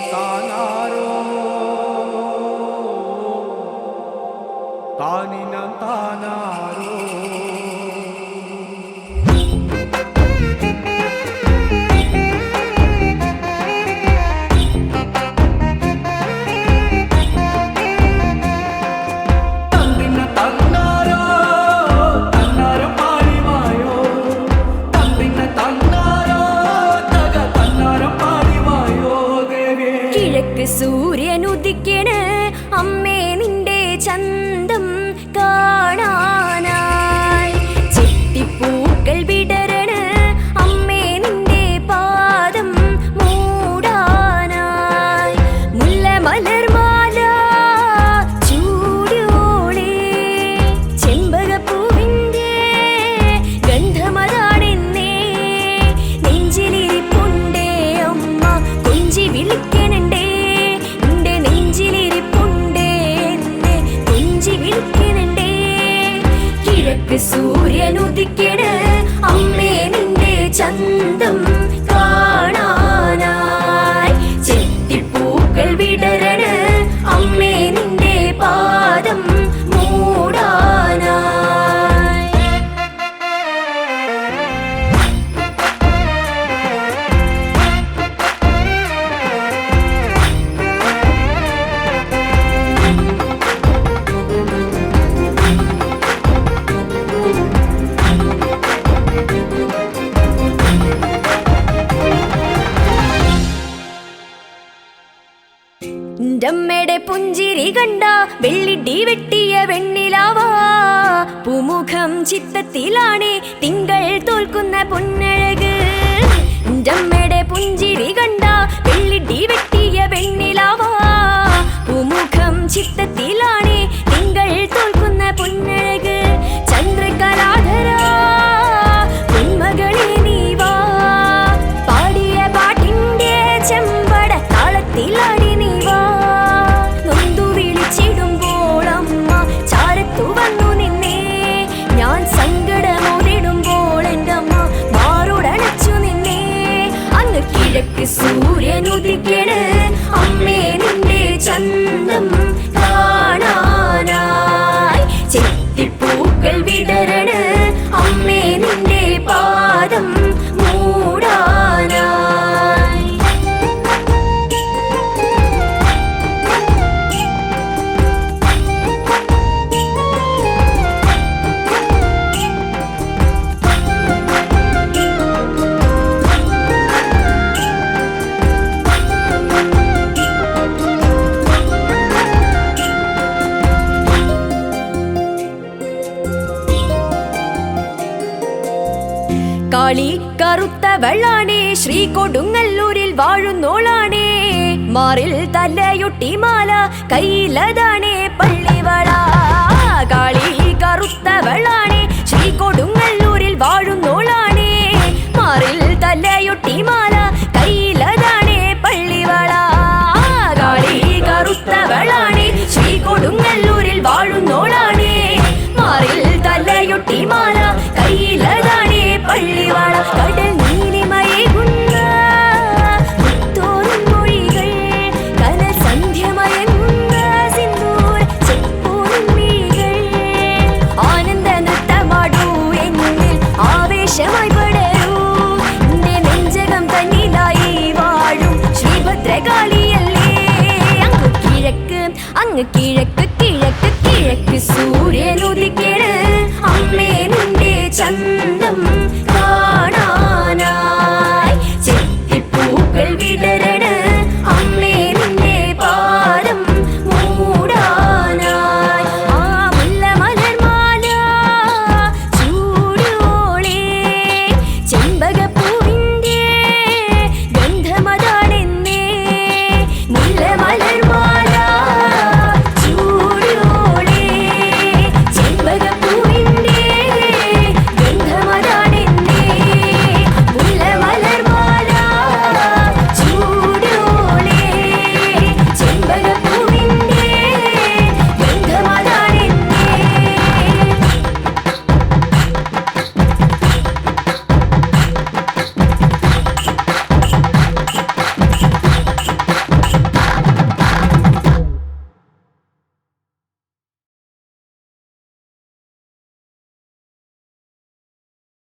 താനാരോ താനിന താനാരോ സൂര്യനുദിക്കണ് അമ്മേ നിന്റെ ചന്തം കാണാനായി ചെത്തിപ്പൂക്കൾ വിടരണ അമ്മേ നിന്റെ പാദം മൂടാനായി മുല്ല മലർമാല ചൂടിയോളെ ചെമ്പകപ്പൂവിൻ്റെ ഗന്ധമതാണെന്നേ നെഞ്ചിലിരിപ്പുണ്ടേ അമ്മ കൊഞ്ചി വിളിക്കണുണ്ടേ സൂര്യനുദിക്കണ് അമ്മേ നിന്റെ ചന്തം കാണാനായി ചെത്തിപ്പൂക്കൾ വിടരണ അമ്മേ നിന്റെ പാദം മൂടാനായി മ്മയുടെ പുഞ്ചിരി കണ്ട വെള്ളിടി വെട്ടിയ വെണ്ണിലാവാ പൂമുഖം ചിത്തത്തിലാണ് തിങ്കൾ തോൽക്കുന്ന പൊന്നഴക് മ്മയുടെ പുഞ്ചിരി കണ്ട വെള്ളിടി വെട്ടിയ വെണ്ണിലാവാ പൂമുഖം ചിത്തത്തിലാണ് തിങ്കൾ തോൽക്കുന്ന പൊന്നഴക് ചന്ദ്രകലാധര പൊന്മകളെ നീവാ പാടിയ പാട്ടിൻ്റെ ചെമ്പട താളത്തിലാടി സൂര്യനുദിക്കണ് അമ്മേ നിന്റെ ചന്തം കാണാനായി ചെത്തിപ്പൂക്കൾ വിടരണ അമ്മേ നിന്റെ പാദം മൂടാനായി കാളി കറുത്തവളാണേ ശ്രീ കൊടുങ്ങല്ലൂരിൽ വാഴുന്നോളാണേ മാറിൽ തലയൊട്ടി മാല കയ്യിലതാണേ പള്ളിവള